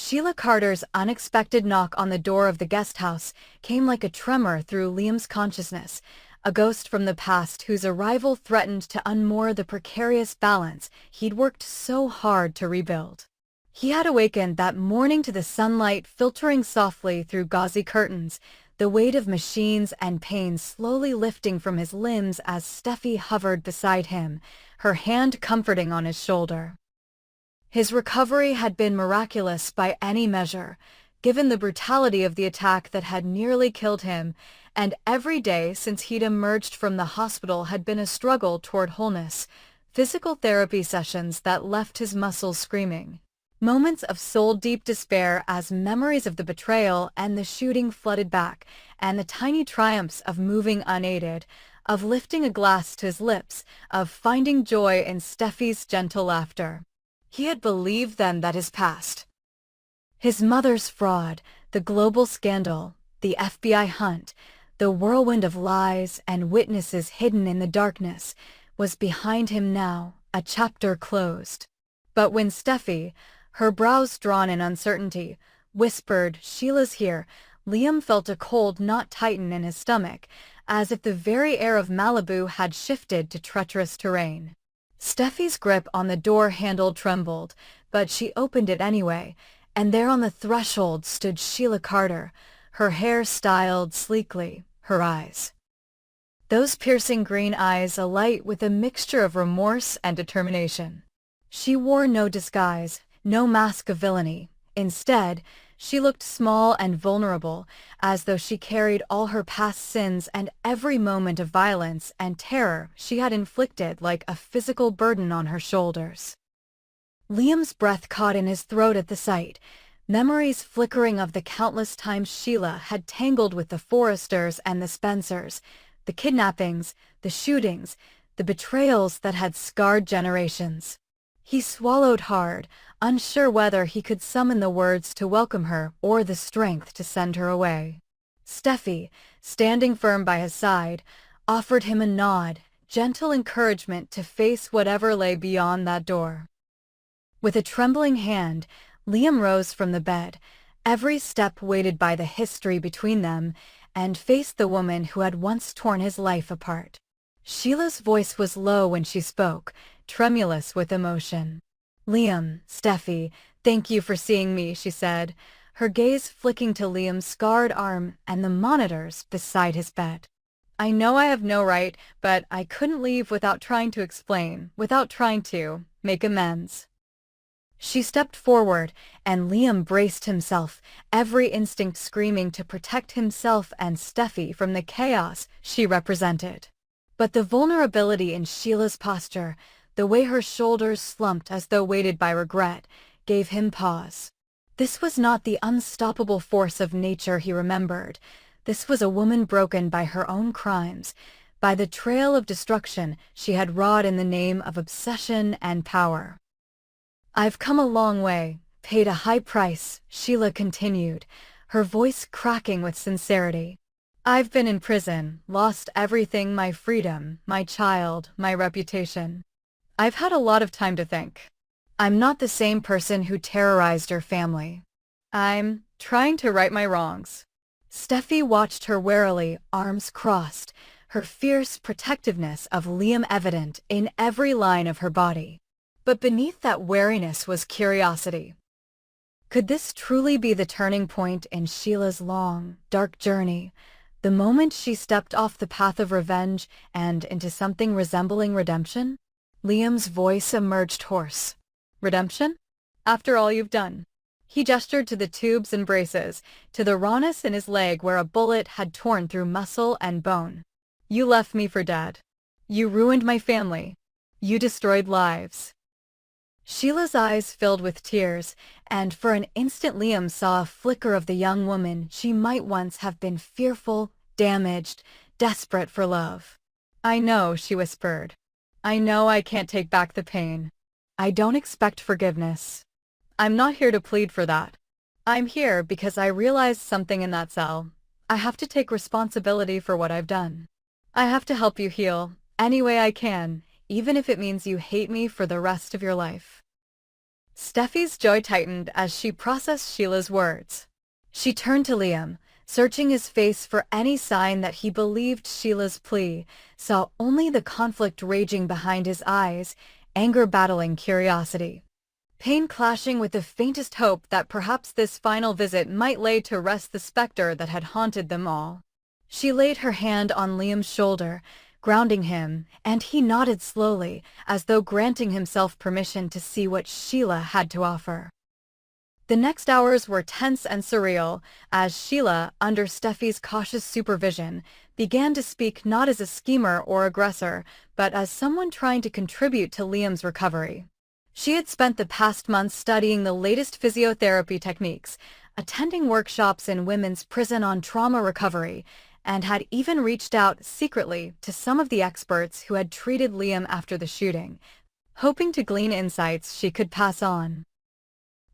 Sheila Carter's unexpected knock on the door of the guest house came like a tremor through Liam's consciousness, a ghost from the past whose arrival threatened to unmoor the precarious balance he'd worked so hard to rebuild. He had awakened that morning to the sunlight filtering softly through gauzy curtains, the weight of machines and pain slowly lifting from his limbs as Steffi hovered beside him, her hand comforting on his shoulder. His recovery had been miraculous by any measure, given the brutality of the attack that had nearly killed him, and every day since he'd emerged from the hospital had been a struggle toward wholeness, physical therapy sessions that left his muscles screaming. Moments of soul-deep despair as memories of the betrayal and the shooting flooded back, and the tiny triumphs of moving unaided, of lifting a glass to his lips, of finding joy in Steffi's gentle laughter. He had believed then that his past, his mother's fraud, the global scandal, the FBI hunt, the whirlwind of lies and witnesses hidden in the darkness, was behind him now, a chapter closed. But when Steffi, her brows drawn in uncertainty, whispered, "Sheila's here," Liam felt a cold knot tighten in his stomach, as if the very air of Malibu had shifted to treacherous terrain. Steffi's grip on the door handle trembled, but she opened it anyway, and there on the threshold stood Sheila Carter, her hair styled sleekly, her eyes, those piercing green eyes alight with a mixture of remorse and determination. She wore no disguise, no mask of villainy. Instead, she looked small and vulnerable, as though she carried all her past sins and every moment of violence and terror she had inflicted like a physical burden on her shoulders. Liam's breath caught in his throat at the sight, memories flickering of the countless times Sheila had tangled with the Forresters and the Spencers, the kidnappings, the shootings, the betrayals that had scarred generations. He swallowed hard, unsure whether he could summon the words to welcome her or the strength to send her away. Steffi, standing firm by his side, offered him a nod, gentle encouragement to face whatever lay beyond that door. With a trembling hand, Liam rose from the bed, every step weighted by the history between them, and faced the woman who had once torn his life apart. Sheila's voice was low when she spoke, tremulous with emotion. "Liam, Steffi, thank you for seeing me," she said, her gaze flicking to Liam's scarred arm and the monitors beside his bed. "I know I have no right, but I couldn't leave without trying to explain, without trying to make amends." She stepped forward, and Liam braced himself, every instinct screaming to protect himself and Steffi from the chaos she represented. But the vulnerability in Sheila's posture, the way her shoulders slumped as though weighted by regret, gave him pause. This was not the unstoppable force of nature he remembered. This was a woman broken by her own crimes, by the trail of destruction she had wrought in the name of obsession and power. "I've come a long way, paid a high price," Sheila continued, her voice cracking with sincerity. "I've been in prison, lost everything, my freedom, my child, my reputation. I've had a lot of time to think. I'm not the same person who terrorized your family. I'm trying to right my wrongs." Steffi watched her warily, arms crossed, her fierce protectiveness of Liam evident in every line of her body. But beneath that wariness was curiosity. Could this truly be the turning point in Sheila's long, dark journey, the moment she stepped off the path of revenge and into something resembling redemption? Liam's voice emerged hoarse. "Redemption? After all you've done." He gestured to the tubes and braces, to the rawness in his leg where a bullet had torn through muscle and bone. "You left me for dead. You ruined my family. You destroyed lives." Sheila's eyes filled with tears, and for an instant Liam saw a flicker of the young woman she might once have been, fearful, damaged, desperate for love. "I know," she whispered. "I know I can't take back the pain. I don't expect forgiveness. I'm not here to plead for that. I'm here because I realized something in that cell. I have to take responsibility for what I've done. I have to help you heal, any way I can, even if it means you hate me for the rest of your life." Steffi's joy tightened as she processed Sheila's words. She turned to Liam, searching his face for any sign that he believed Sheila's plea, saw only the conflict raging behind his eyes, anger battling curiosity. Pain clashing with the faintest hope that perhaps this final visit might lay to rest the specter that had haunted them all. She laid her hand on Liam's shoulder, grounding him, and he nodded slowly, as though granting himself permission to see what Sheila had to offer. The next hours were tense and surreal, as Sheila, under Steffi's cautious supervision, began to speak not as a schemer or aggressor, but as someone trying to contribute to Liam's recovery. She had spent the past months studying the latest physiotherapy techniques, attending workshops in women's prison on trauma recovery, and had even reached out secretly to some of the experts who had treated Liam after the shooting, hoping to glean insights she could pass on.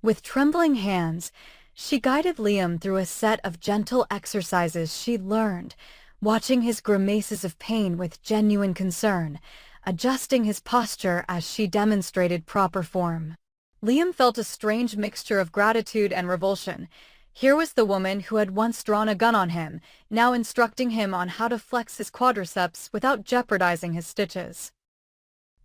With trembling hands, she guided Liam through a set of gentle exercises she'd learned, watching his grimaces of pain with genuine concern, adjusting his posture as she demonstrated proper form. Liam felt a strange mixture of gratitude and revulsion. Here was the woman who had once drawn a gun on him, now instructing him on how to flex his quadriceps without jeopardizing his stitches.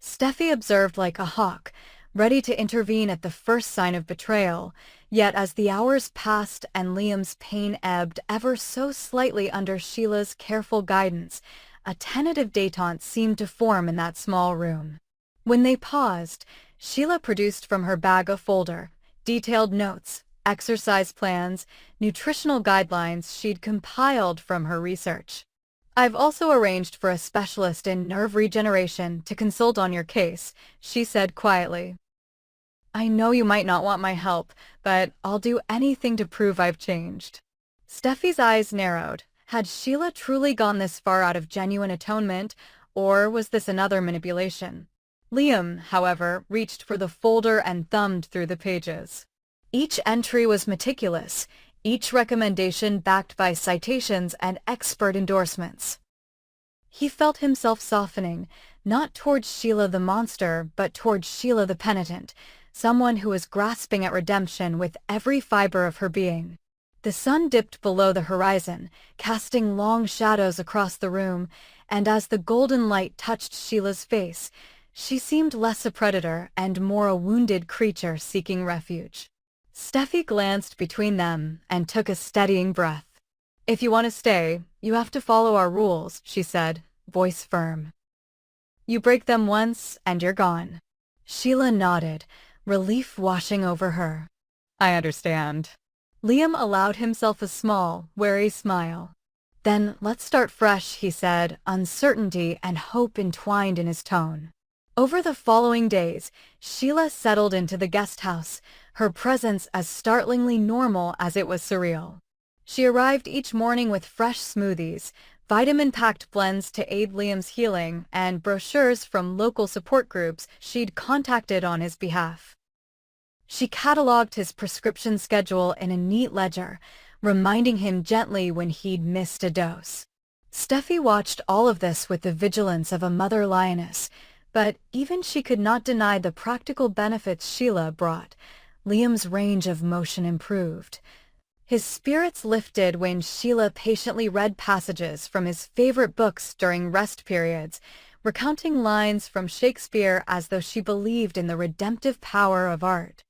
Steffi observed like a hawk, ready to intervene at the first sign of betrayal, yet as the hours passed and Liam's pain ebbed ever so slightly under Sheila's careful guidance, a tentative détente seemed to form in that small room. When they paused, Sheila produced from her bag a folder, detailed notes, exercise plans, nutritional guidelines she'd compiled from her research. "I've also arranged for a specialist in nerve regeneration to consult on your case," she said quietly. "I know you might not want my help, but I'll do anything to prove I've changed." Steffi's eyes narrowed. Had Sheila truly gone this far out of genuine atonement, or was this another manipulation? Liam, however, reached for the folder and thumbed through the pages. Each entry was meticulous, each recommendation backed by citations and expert endorsements. He felt himself softening, not towards Sheila the monster, but towards Sheila the penitent, someone who was grasping at redemption with every fiber of her being. The sun dipped below the horizon, casting long shadows across the room, and as the golden light touched Sheila's face, she seemed less a predator and more a wounded creature seeking refuge. Steffi glanced between them and took a steadying breath. "If you want to stay, you have to follow our rules," she said, voice firm. "You break them once and you're gone." Sheila nodded, relief washing over her. "I understand." Liam allowed himself a small, wary smile. "Then let's start fresh," he said, uncertainty and hope entwined in his tone. Over the following days, Sheila settled into the guest house, her presence as startlingly normal as it was surreal. She arrived each morning with fresh smoothies, vitamin-packed blends to aid Liam's healing, and brochures from local support groups she'd contacted on his behalf. She cataloged his prescription schedule in a neat ledger, reminding him gently when he'd missed a dose. Steffi watched all of this with the vigilance of a mother lioness, but even she could not deny the practical benefits Sheila brought. Liam's range of motion improved. His spirits lifted when Sheila patiently read passages from his favorite books during rest periods, recounting lines from Shakespeare as though she believed in the redemptive power of art.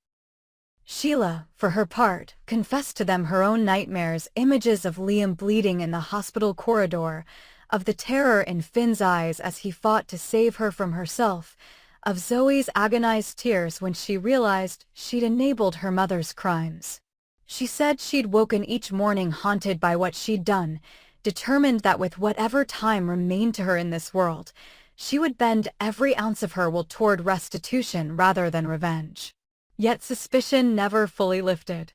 Sheila, for her part, confessed to them her own nightmares, images of Liam bleeding in the hospital corridor, of the terror in Finn's eyes as he fought to save her from herself, of Zoe's agonized tears when she realized she'd enabled her mother's crimes. She said she'd woken each morning haunted by what she'd done, determined that with whatever time remained to her in this world, she would bend every ounce of her will toward restitution rather than revenge. Yet suspicion never fully lifted.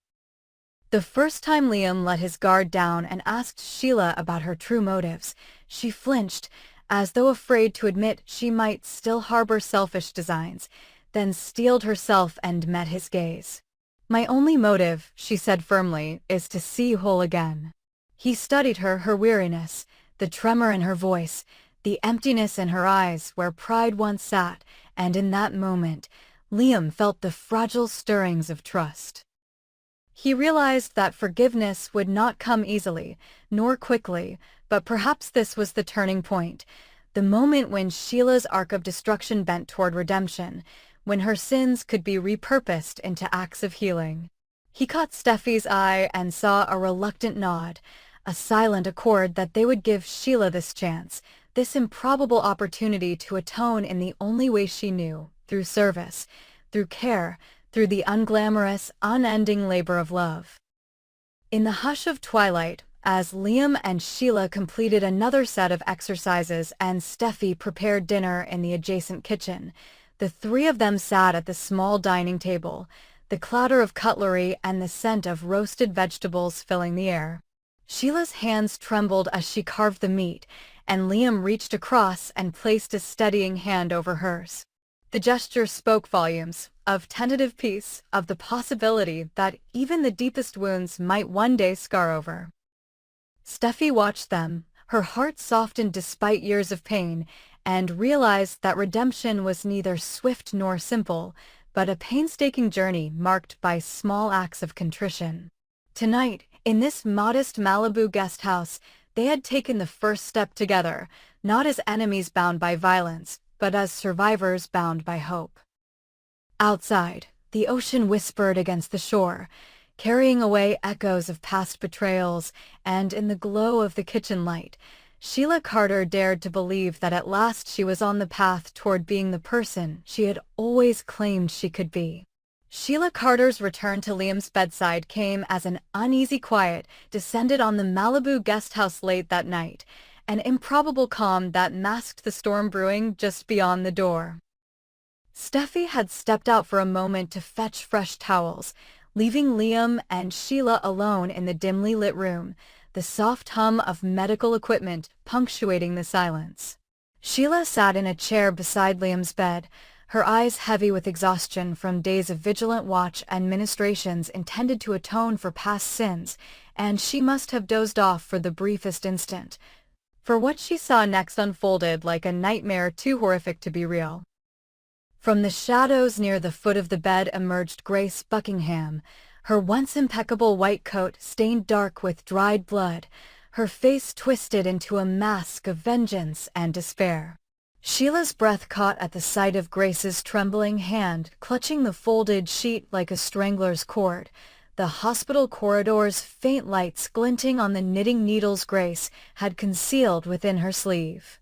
The first time Liam let his guard down and asked Sheila about her true motives, she flinched, as though afraid to admit she might still harbor selfish designs, then steeled herself and met his gaze. "My only motive," she said firmly, "is to see you whole again." He studied her weariness, the tremor in her voice, the emptiness in her eyes where pride once sat, and in that moment, Liam felt the fragile stirrings of trust. He realized that forgiveness would not come easily, nor quickly, but perhaps this was the turning point, the moment when Sheila's arc of destruction bent toward redemption, when her sins could be repurposed into acts of healing. He caught Steffi's eye and saw a reluctant nod, a silent accord that they would give Sheila this chance, this improbable opportunity to atone in the only way she knew, through service, through care, through the unglamorous, unending labor of love. In the hush of twilight, as Liam and Sheila completed another set of exercises and Steffi prepared dinner in the adjacent kitchen, the three of them sat at the small dining table, the clatter of cutlery and the scent of roasted vegetables filling the air. Sheila's hands trembled as she carved the meat, and Liam reached across and placed a steadying hand over hers. The gesture spoke volumes, of tentative peace, of the possibility that even the deepest wounds might one day scar over. Steffi watched them, her heart softened despite years of pain, and realized that redemption was neither swift nor simple, but a painstaking journey marked by small acts of contrition. Tonight, in this modest Malibu guest house, they had taken the first step together, not as enemies bound by violence, but as survivors bound by hope. Outside, the ocean whispered against the shore, carrying away echoes of past betrayals, and in the glow of the kitchen light, Sheila Carter dared to believe that at last she was on the path toward being the person she had always claimed she could be. Sheila Carter's return to Liam's bedside came as an uneasy quiet descended on the Malibu guest house late that night, an improbable calm that masked the storm brewing just beyond the door. Steffi had stepped out for a moment to fetch fresh towels, leaving Liam and Sheila alone in the dimly lit room, the soft hum of medical equipment punctuating the silence. Sheila sat in a chair beside Liam's bed, her eyes heavy with exhaustion from days of vigilant watch and ministrations intended to atone for past sins, and she must have dozed off for the briefest instant, for what she saw next unfolded like a nightmare too horrific to be real. From the shadows near the foot of the bed emerged Grace Buckingham, her once impeccable white coat stained dark with dried blood, her face twisted into a mask of vengeance and despair. Sheila's breath caught at the sight of Grace's trembling hand clutching the folded sheet like a strangler's cord, the hospital corridor's faint lights glinting on the knitting needles Grace had concealed within her sleeve.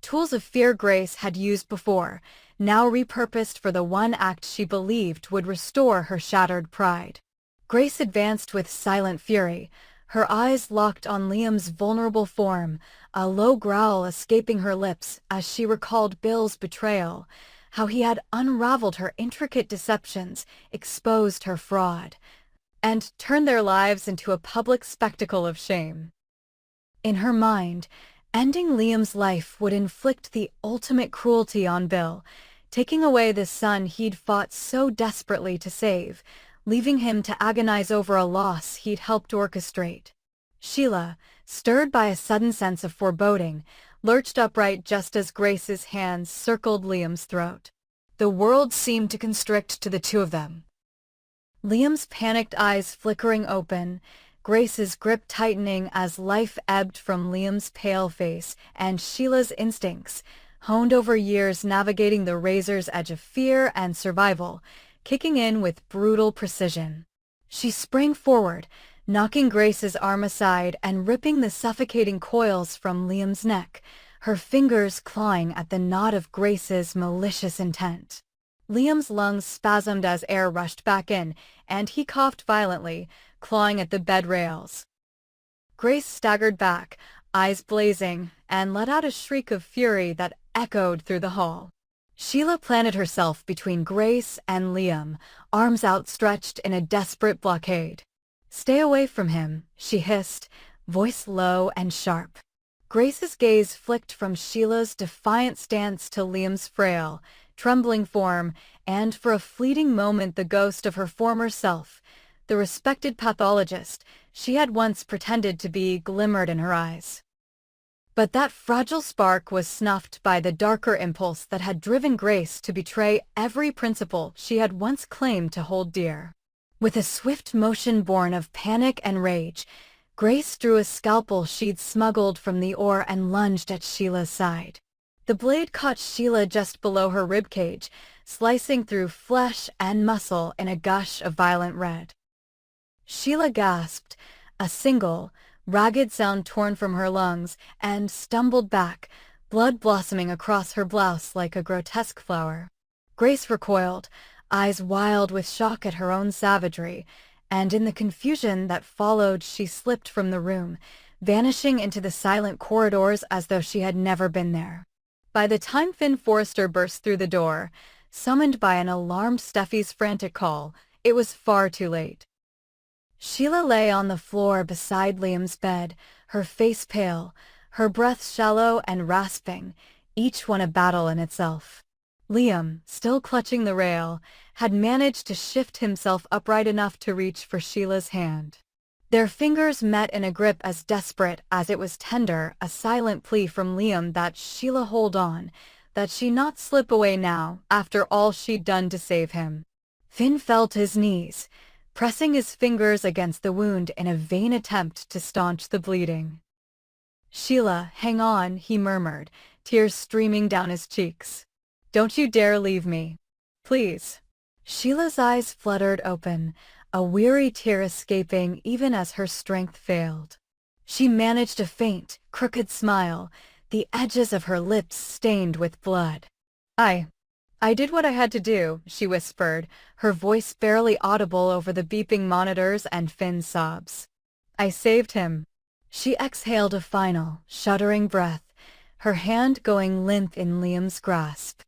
Tools of fear Grace had used before, now repurposed for the one act she believed would restore her shattered pride. Grace advanced with silent fury, her eyes locked on Liam's vulnerable form, a low growl escaping her lips as she recalled Bill's betrayal, how he had unraveled her intricate deceptions, exposed her fraud, and turned their lives into a public spectacle of shame. In her mind, ending Liam's life would inflict the ultimate cruelty on Bill, taking away the son he'd fought so desperately to save, leaving him to agonize over a loss he'd helped orchestrate. Sheila, stirred by a sudden sense of foreboding, lurched upright just as Grace's hands circled Liam's throat. The world seemed to constrict to the two of them. Liam's panicked eyes flickering open, Grace's grip tightening as life ebbed from Liam's pale face, and Sheila's instincts, honed over years navigating the razor's edge of fear and survival, kicking in with brutal precision. She sprang forward, knocking Grace's arm aside and ripping the suffocating coils from Liam's neck, her fingers clawing at the knot of Grace's malicious intent. Liam's lungs spasmed as air rushed back in, and he coughed violently, clawing at the bed rails. Grace staggered back, eyes blazing, and let out a shriek of fury that echoed through the hall. Sheila planted herself between Grace and Liam, arms outstretched in a desperate blockade. "Stay away from him," she hissed, voice low and sharp. Grace's gaze flicked from Sheila's defiant stance to Liam's frail, trembling form, and for a fleeting moment the ghost of her former self, the respected pathologist she had once pretended to be, glimmered in her eyes. But that fragile spark was snuffed by the darker impulse that had driven Grace to betray every principle she had once claimed to hold dear. With a swift motion born of panic and rage, Grace drew a scalpel she'd smuggled from the ore and lunged at Sheila's side. The blade caught Sheila just below her ribcage, slicing through flesh and muscle in a gush of violent red. Sheila gasped, a single, ragged sound torn from her lungs, and stumbled back, blood blossoming across her blouse like a grotesque flower. Grace recoiled, eyes wild with shock at her own savagery, and in the confusion that followed she slipped from the room, vanishing into the silent corridors as though she had never been there. By the time Finn Forrester burst through the door, summoned by an alarmed Steffi's frantic call, it was far too late. Sheila lay on the floor beside Liam's bed, her face pale, her breath shallow and rasping, each one a battle in itself. Liam, still clutching the rail, had managed to shift himself upright enough to reach for Sheila's hand. Their fingers met in a grip as desperate as it was tender, a silent plea from Liam that Sheila hold on, that she not slip away now, after all she'd done to save him. Finn fell to his knees, pressing his fingers against the wound in a vain attempt to staunch the bleeding. "Sheila, hang on," he murmured, tears streaming down his cheeks. "Don't you dare leave me. Please." Sheila's eyes fluttered open, a weary tear escaping even as her strength failed. She managed a faint, crooked smile, the edges of her lips stained with blood. I did what I had to do," she whispered, her voice barely audible over the beeping monitors and Finn's sobs. "I saved him." She exhaled a final, shuddering breath, her hand going limp in Liam's grasp.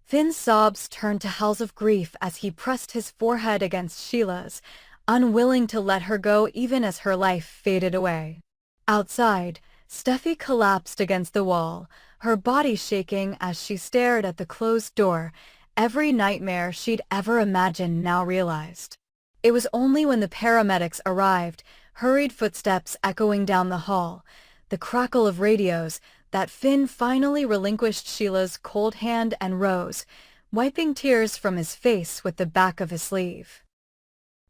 Finn's sobs turned to howls of grief as he pressed his forehead against Sheila's, unwilling to let her go even as her life faded away. Outside, Steffi collapsed against the wall, her body shaking as she stared at the closed door, every nightmare she'd ever imagined now realized. It was only when the paramedics arrived, hurried footsteps echoing down the hall, the crackle of radios, that Finn finally relinquished Sheila's cold hand and rose, wiping tears from his face with the back of his sleeve.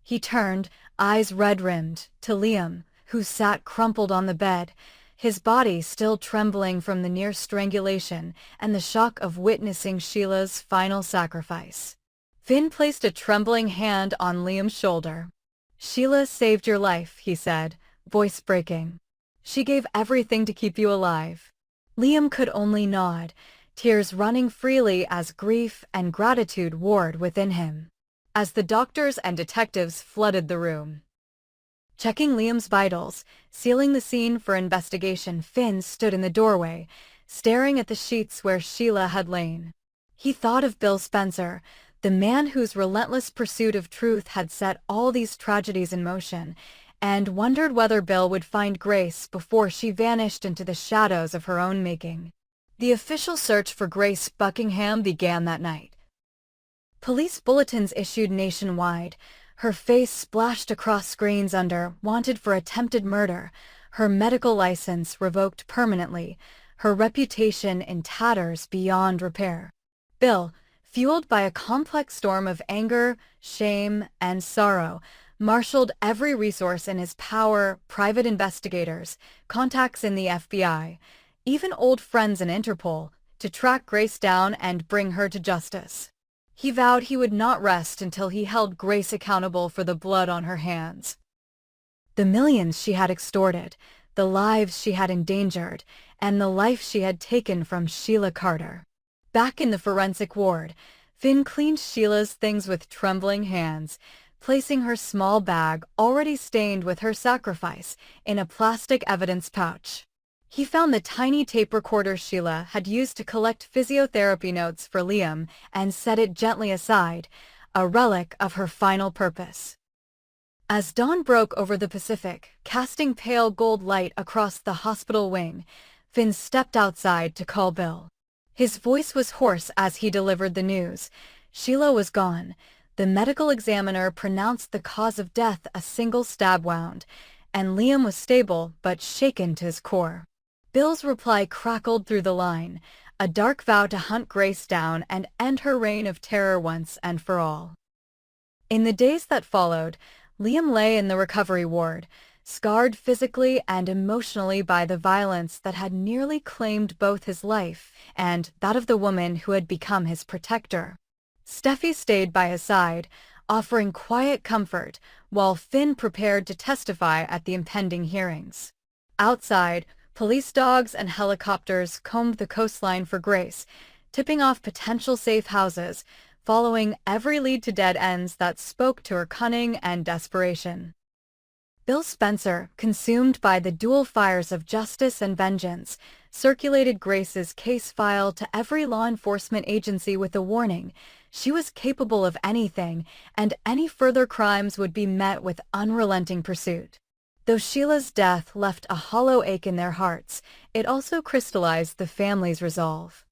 He turned, eyes red-rimmed, to Liam, who sat crumpled on the bed, his body still trembling from the near strangulation and the shock of witnessing Sheila's final sacrifice. Finn placed a trembling hand on Liam's shoulder. "Sheila saved your life," he said, voice breaking. "She gave everything to keep you alive." Liam could only nod, tears running freely as grief and gratitude warred within him. As the doctors and detectives flooded the room, checking Liam's vitals, sealing the scene for investigation, Finn stood in the doorway, staring at the sheets where Sheila had lain. He thought of Bill Spencer, the man whose relentless pursuit of truth had set all these tragedies in motion, and wondered whether Bill would find Grace before she vanished into the shadows of her own making. The official search for Grace Buckingham began that night. Police bulletins issued nationwide, her face splashed across screens under "Wanted for attempted murder," her medical license revoked permanently, her reputation in tatters beyond repair. Bill, fueled by a complex storm of anger, shame, and sorrow, marshaled every resource in his power: private investigators, contacts in the FBI, even old friends in Interpol, to track Grace down and bring her to justice. He vowed he would not rest until he held Grace accountable for the blood on her hands. The millions she had extorted, the lives she had endangered, and the life she had taken from Sheila Carter. Back in the forensic ward, Finn cleaned Sheila's things with trembling hands, placing her small bag, already stained with her sacrifice, in a plastic evidence pouch. He found the tiny tape recorder Sheila had used to collect physiotherapy notes for Liam and set it gently aside, a relic of her final purpose. As dawn broke over the Pacific, casting pale gold light across the hospital wing, Finn stepped outside to call Bill. His voice was hoarse as he delivered the news. Sheila was gone. The medical examiner pronounced the cause of death a single stab wound, and Liam was stable but shaken to his core. Bill's reply crackled through the line, a dark vow to hunt Grace down and end her reign of terror once and for all. In the days that followed, Liam lay in the recovery ward, scarred physically and emotionally by the violence that had nearly claimed both his life and that of the woman who had become his protector. Steffi stayed by his side, offering quiet comfort, while Finn prepared to testify at the impending hearings. Outside, police dogs and helicopters combed the coastline for Grace, tipping off potential safe houses, following every lead to dead ends that spoke to her cunning and desperation. Bill Spencer, consumed by the dual fires of justice and vengeance, circulated Grace's case file to every law enforcement agency with a warning: she was capable of anything, and any further crimes would be met with unrelenting pursuit. Though Sheila's death left a hollow ache in their hearts, it also crystallized the family's resolve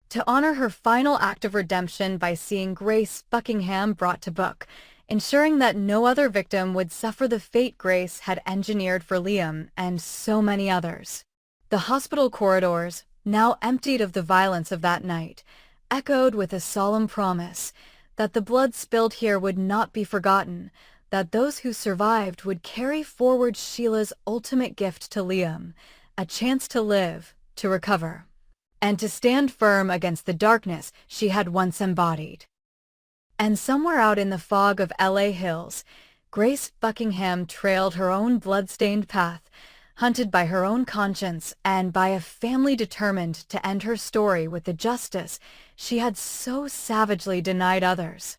to honor her final act of redemption by seeing Grace Buckingham brought to book, ensuring that no other victim would suffer the fate Grace had engineered for Liam and so many others. The hospital corridors, now emptied of the violence of that night, echoed with a solemn promise that the blood spilled here would not be forgotten, that those who survived would carry forward Sheila's ultimate gift to Liam, a chance to live, to recover, and to stand firm against the darkness she had once embodied. And somewhere out in the fog of LA hills, Grace Buckingham trailed her own blood-stained path, hunted by her own conscience and by a family determined to end her story with the justice she had so savagely denied others.